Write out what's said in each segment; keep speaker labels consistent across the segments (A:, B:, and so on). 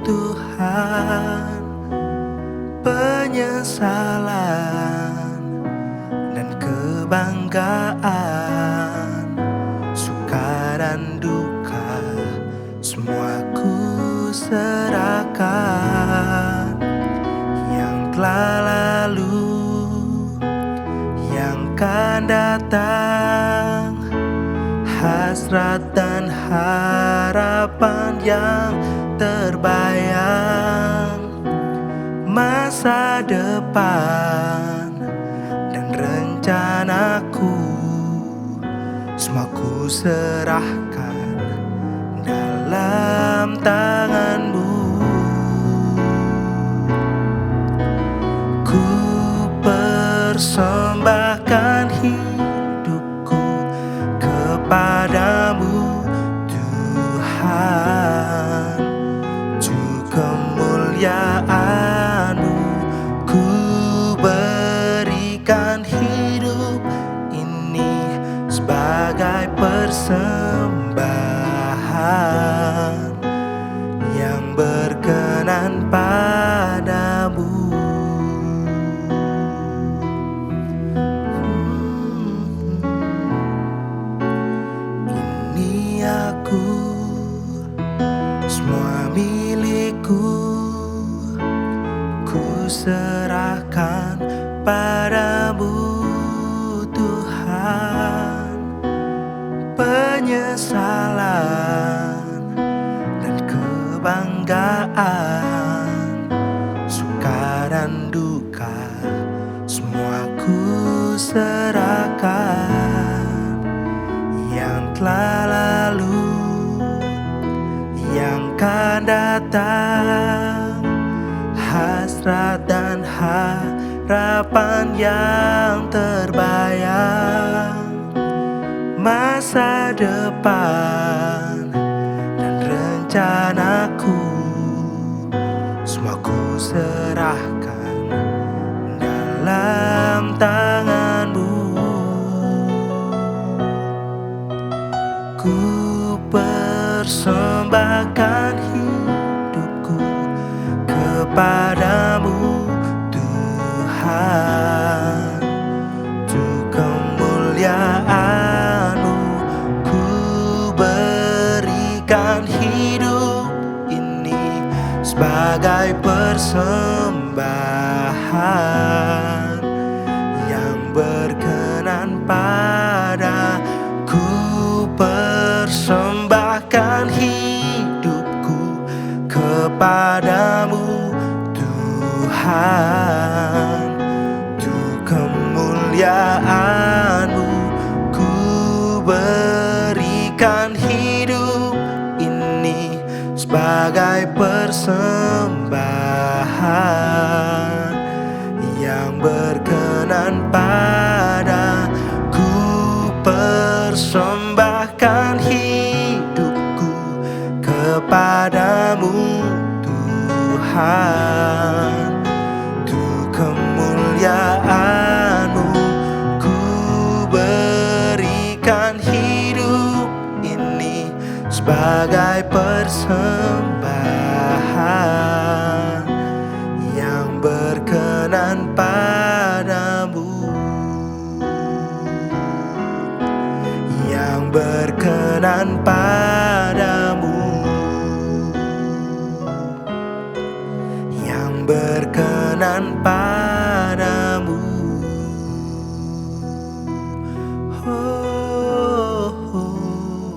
A: Tuhan, penyesalan dan kebanggaan, suka dan duka, semua ku serahkan. Yang telah lalu, yang akan datang, hasrat dan harapan yang terbayang, masa depan dan rencanaku, semua ku serahkan dalam tanganmu. Ku persembahkan hidupku kepadamu Tuhan, untuk kemuliaan-Mu. Ku berikan hidup ini sebagai persembahan yang berkenan padamu. Ini aku, semua milikku, ku serahkan padamu Tuhan. Penyesalan dan kebanggaan, suka dan duka, semua ku serahkan. Yang telah lalu, yang akan datang, hasrat dan harapan yang terbayang, masa depan dan rencanaku, semua ku serahkan dalam tanganmu. Ku persembahkan hidupku kepadamu Tuhan, untuk kemuliaan-Mu. Ku berikan hidup ini sebagai persembahan yang berkenan padamu. Persembahkan hidupku kepadamu Tuhan, untuk kemuliaan-Mu. Ku berikan hidup ini sebagai persembahan yang berkenan padaku. Persembahkan hidupku kepadamu Tuhan, untuk kemuliaan-Mu. Ku berikan hidup ini sebagai persembahan yang berkenan padamu, yang berkenan padamu, yang berkenan padamu. Oh, oh.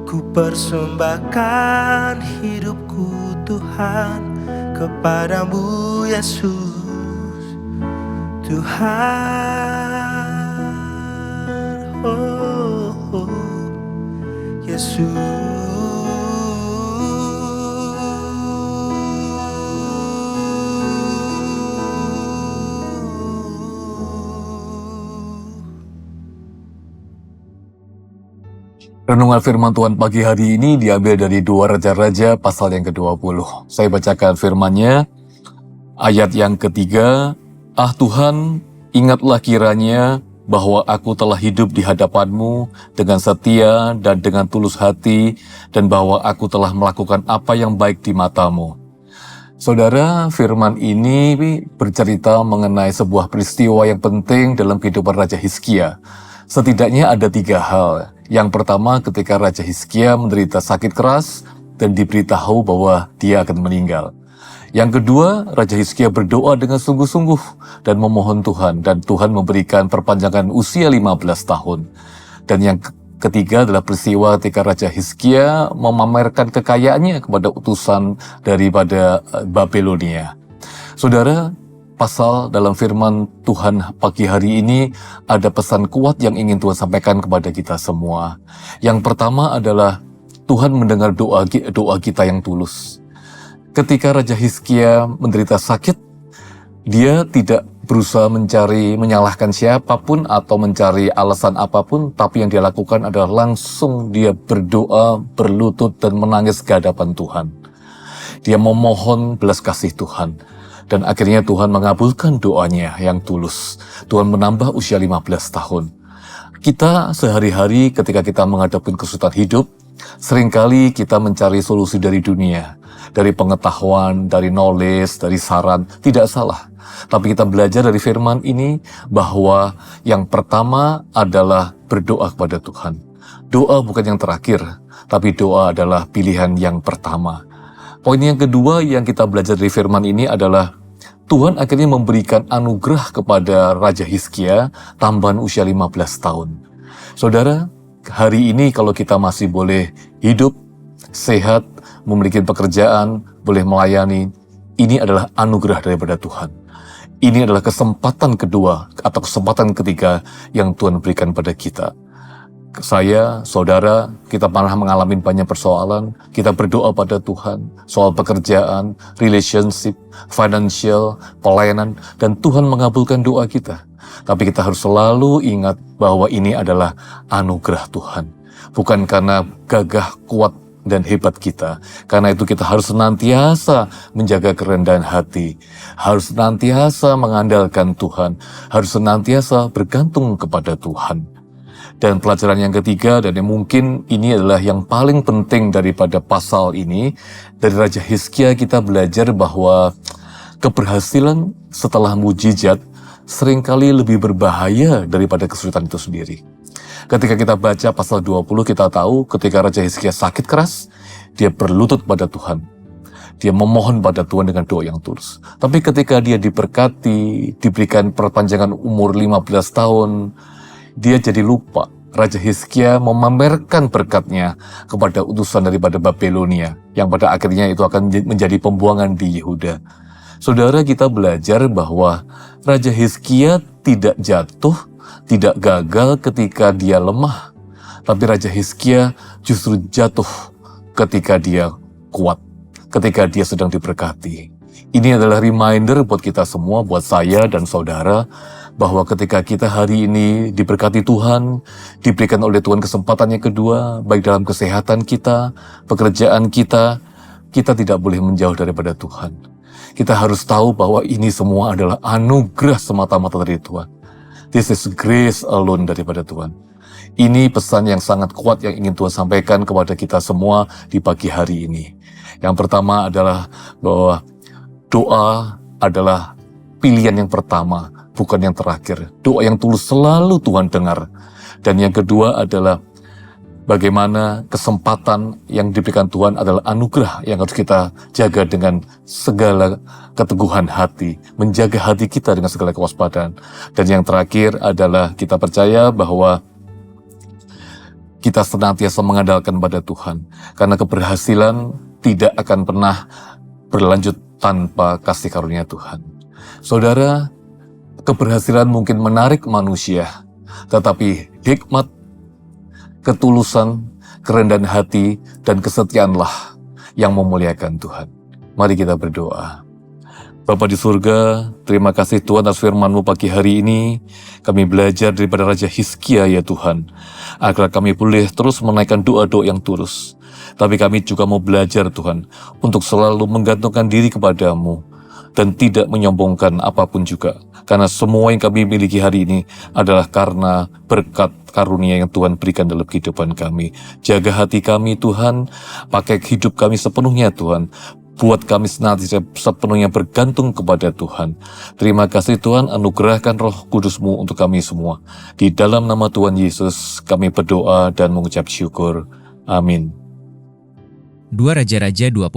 A: Ku persembahkan hidupku Tuhan kepadamu Yesus Tuhan. Oh, oh. Yesus.
B: Renungan firman Tuhan pagi hari ini diambil dari 2 Raja-Raja pasal yang ke-20. Saya bacakan firman-Nya, ayat yang ketiga. Ah Tuhan, ingatlah kiranya bahwa aku telah hidup di hadapanmu dengan setia dan dengan tulus hati, dan bahwa aku telah melakukan apa yang baik di matamu. Saudara, firman ini bercerita mengenai sebuah peristiwa yang penting dalam kehidupan Raja Hizkia. Setidaknya ada 3 hal. Yang pertama, ketika Raja Hizkia menderita sakit keras dan diberitahu bahwa dia akan meninggal. Yang kedua, Raja Hizkia berdoa dengan sungguh-sungguh dan memohon Tuhan, dan Tuhan memberikan perpanjangan usia 15 tahun. Dan yang ketiga adalah peristiwa ketika Raja Hizkia memamerkan kekayaannya kepada utusan daripada Babilonia. Saudara, pasal dalam firman Tuhan pagi hari ini ada pesan kuat yang ingin Tuhan sampaikan kepada kita semua. Yang pertama adalah Tuhan mendengar doa kita yang tulus. Ketika Raja Hizkia menderita sakit, dia tidak berusaha menyalahkan siapapun atau mencari alasan apapun, tapi yang dia lakukan adalah langsung dia berdoa, berlutut, dan menangis ke hadapan Tuhan. Dia memohon belas kasih Tuhan. Dan akhirnya Tuhan mengabulkan doanya yang tulus. Tuhan menambah usia 15 tahun. Kita sehari-hari ketika kita menghadapi kesulitan hidup, seringkali kita mencari solusi dari dunia, dari pengetahuan, dari knowledge, dari saran. Tidak salah. Tapi kita belajar dari firman ini bahwa yang pertama adalah berdoa kepada Tuhan. Doa bukan yang terakhir, tapi doa adalah pilihan yang pertama. Poin yang kedua yang kita belajar dari firman ini adalah Tuhan akhirnya memberikan anugerah kepada Raja Hizkia tambahan usia 15 tahun. Saudara, hari ini kalau kita masih boleh hidup, sehat, memiliki pekerjaan, boleh melayani, ini adalah anugerah daripada Tuhan. Ini adalah kesempatan kedua atau kesempatan ketiga yang Tuhan berikan pada kita. Saya, saudara, kita pernah mengalami banyak persoalan. Kita berdoa pada Tuhan soal pekerjaan, relationship, financial, pelayanan, dan Tuhan mengabulkan doa kita. Tapi kita harus selalu ingat bahwa ini adalah anugerah Tuhan. Bukan karena gagah, kuat, dan hebat kita. Karena itu kita harus senantiasa menjaga kerendahan hati. Harus senantiasa mengandalkan Tuhan. Harus senantiasa bergantung kepada Tuhan. Dan pelajaran yang ketiga, dan yang mungkin ini adalah yang paling penting daripada pasal ini, dari Raja Hizkia kita belajar bahwa keberhasilan setelah mujizat seringkali lebih berbahaya daripada kesulitan itu sendiri. Ketika kita baca pasal 20, kita tahu ketika Raja Hizkia sakit keras, dia berlutut pada Tuhan. Dia memohon pada Tuhan dengan doa yang tulus. Tapi ketika dia diberkati, diberikan perpanjangan umur 15 tahun, dia jadi lupa. Raja Hizkia memamerkan berkatnya kepada utusan daripada Babilonia, yang pada akhirnya itu akan menjadi pembuangan di Yehuda. Saudara, kita belajar bahwa Raja Hizkia tidak jatuh, tidak gagal ketika dia lemah. Tapi Raja Hizkia justru jatuh ketika dia kuat, ketika dia sedang diberkati. Ini adalah reminder buat kita semua, buat saya dan saudara, bahwa ketika kita hari ini diberkati Tuhan, diberikan oleh Tuhan kesempatan yang kedua, baik dalam kesehatan kita, pekerjaan kita tidak boleh menjauh daripada Tuhan. Kita harus tahu bahwa ini semua adalah anugerah semata-mata dari Tuhan. This is grace alone daripada Tuhan. Ini pesan yang sangat kuat yang ingin Tuhan sampaikan kepada kita semua di pagi hari ini. Yang pertama adalah bahwa doa adalah pilihan yang pertama, bukan yang terakhir. Doa yang tulus selalu Tuhan dengar. Dan yang kedua adalah bagaimana kesempatan yang diberikan Tuhan adalah anugerah yang harus kita jaga dengan segala keteguhan hati, menjaga hati kita dengan segala kewaspadaan. Dan yang terakhir adalah kita percaya bahwa kita senantiasa mengandalkan pada Tuhan, karena keberhasilan tidak akan pernah berlanjut tanpa kasih karunia Tuhan. Saudara, keberhasilan mungkin menarik manusia, tetapi hikmat, ketulusan, kerendahan hati, dan kesetiaanlah yang memuliakan Tuhan. Mari kita berdoa. Bapa di surga, terima kasih Tuhan atas firman-Mu pagi hari ini. Kami belajar daripada Raja Hizkia ya Tuhan, agar kami boleh terus menaikkan doa-doa yang tulus. Tapi kami juga mau belajar Tuhan, untuk selalu menggantungkan diri kepada-Mu, dan tidak menyombongkan apapun juga. Karena semua yang kami miliki hari ini adalah karena berkat karunia yang Tuhan berikan dalam kehidupan kami. Jaga hati kami Tuhan, pakai hidup kami sepenuhnya Tuhan. Buat kami senantiasa sepenuhnya bergantung kepada Tuhan. Terima kasih Tuhan, anugerahkan Roh Kudus-Mu untuk kami semua. Di dalam nama Tuhan Yesus kami berdoa dan mengucap syukur. Amin.
C: 2 Raja-Raja 20.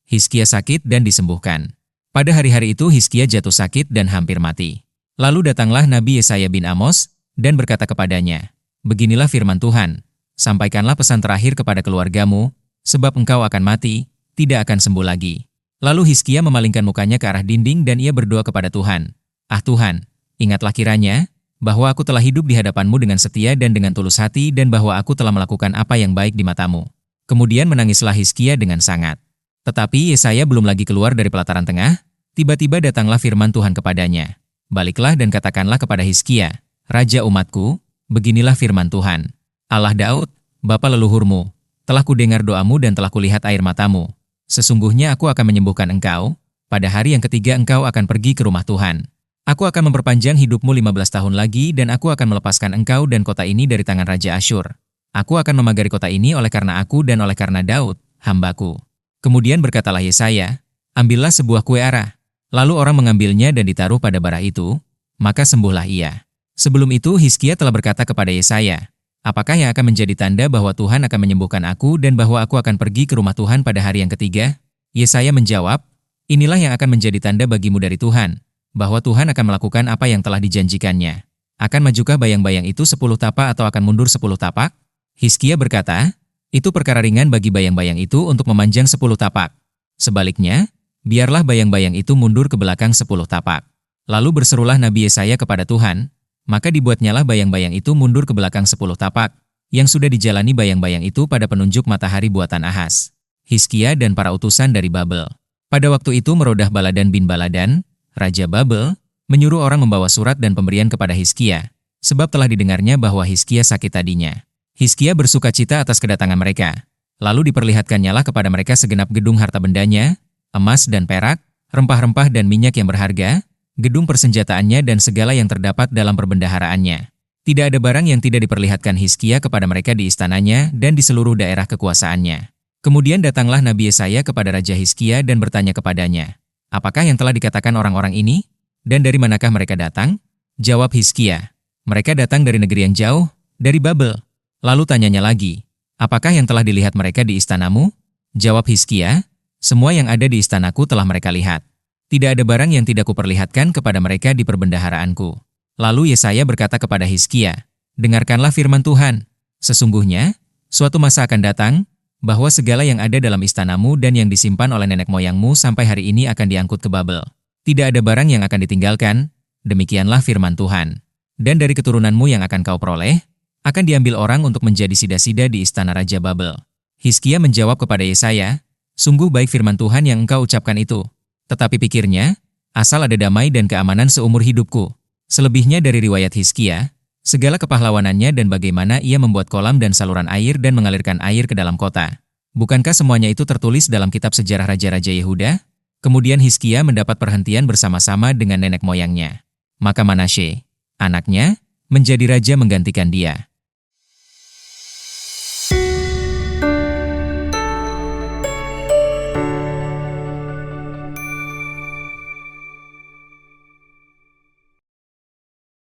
C: Hizkia sakit dan disembuhkan. Pada hari-hari itu Hizkia jatuh sakit dan hampir mati. Lalu datanglah Nabi Yesaya bin Amos dan berkata kepadanya, "Beginilah firman Tuhan, sampaikanlah pesan terakhir kepada keluargamu, sebab engkau akan mati, tidak akan sembuh lagi." Lalu Hizkia memalingkan mukanya ke arah dinding dan ia berdoa kepada Tuhan, "Ah Tuhan, ingatlah kiranya, bahwa aku telah hidup di hadapan-Mu dengan setia dan dengan tulus hati dan bahwa aku telah melakukan apa yang baik di mata-Mu." Kemudian menangislah Hizkia dengan sangat. Tetapi Yesaya belum lagi keluar dari pelataran tengah, tiba-tiba datanglah firman Tuhan kepadanya. "Baliklah dan katakanlah kepada Hizkia, Raja umatku, beginilah firman Tuhan. Allah Daud, bapa leluhurmu, telah kudengar doamu dan telah kulihat air matamu. Sesungguhnya aku akan menyembuhkan engkau, pada hari yang ketiga engkau akan pergi ke rumah Tuhan. Aku akan memperpanjang hidupmu 15 tahun lagi dan aku akan melepaskan engkau dan kota ini dari tangan Raja Asyur. Aku akan memagari kota ini oleh karena aku dan oleh karena Daud, hambaku." Kemudian berkatalah Yesaya, "Ambillah sebuah kue arah." Lalu orang mengambilnya dan ditaruh pada bara itu, maka sembuhlah ia. Sebelum itu Hizkia telah berkata kepada Yesaya, "Apakah yang akan menjadi tanda bahwa Tuhan akan menyembuhkan aku dan bahwa aku akan pergi ke rumah Tuhan pada hari yang ketiga?" Yesaya menjawab, "Inilah yang akan menjadi tanda bagimu dari Tuhan, bahwa Tuhan akan melakukan apa yang telah dijanjikannya. Akan majukah bayang-bayang itu 10 tapak atau akan mundur 10 tapak?" Hizkia berkata, "Itu perkara ringan bagi bayang-bayang itu untuk memanjang 10 tapak. Sebaliknya, biarlah bayang-bayang itu mundur ke belakang 10 tapak." Lalu berserulah Nabi Yesaya kepada Tuhan, maka dibuatnyalah bayang-bayang itu mundur ke belakang 10 tapak, yang sudah dijalani bayang-bayang itu pada penunjuk matahari buatan Ahaz, Hizkia dan para utusan dari Babel. Pada waktu itu Merodah Baladan bin Baladan, Raja Babel, menyuruh orang membawa surat dan pemberian kepada Hizkia, sebab telah didengarnya bahwa Hizkia sakit tadinya. Hizkia bersukacita atas kedatangan mereka. Lalu diperlihatkannyalah kepada mereka segenap gedung harta bendanya, emas dan perak, rempah-rempah dan minyak yang berharga, gedung persenjataannya dan segala yang terdapat dalam perbendaharaannya. Tidak ada barang yang tidak diperlihatkan Hizkia kepada mereka di istananya dan di seluruh daerah kekuasaannya. Kemudian datanglah Nabi Yesaya kepada Raja Hizkia dan bertanya kepadanya, "Apakah yang telah dikatakan orang-orang ini? Dan dari manakah mereka datang?" Jawab Hizkia, "Mereka datang dari negeri yang jauh, dari Babel." Lalu tanyanya lagi, "Apakah yang telah dilihat mereka di istanamu?" Jawab Hizkia, "Semua yang ada di istanaku telah mereka lihat. Tidak ada barang yang tidak kuperlihatkan kepada mereka di perbendaharaanku." Lalu Yesaya berkata kepada Hizkia, "Dengarkanlah firman Tuhan. Sesungguhnya, suatu masa akan datang, bahwa segala yang ada dalam istanamu dan yang disimpan oleh nenek moyangmu sampai hari ini akan diangkut ke Babel. Tidak ada barang yang akan ditinggalkan, demikianlah firman Tuhan. Dan dari keturunanmu yang akan kau peroleh, akan diambil orang untuk menjadi sida-sida di istana Raja Babel." Hizkia menjawab kepada Yesaya, "Sungguh baik firman Tuhan yang engkau ucapkan itu. Tetapi pikirnya, asal ada damai dan keamanan seumur hidupku." Selebihnya dari riwayat Hizkia, segala kepahlawanannya dan bagaimana ia membuat kolam dan saluran air dan mengalirkan air ke dalam kota. Bukankah semuanya itu tertulis dalam kitab sejarah Raja-Raja Yehuda? Kemudian Hizkia mendapat perhentian bersama-sama dengan nenek moyangnya. Maka Manasye, anaknya, menjadi raja menggantikan dia.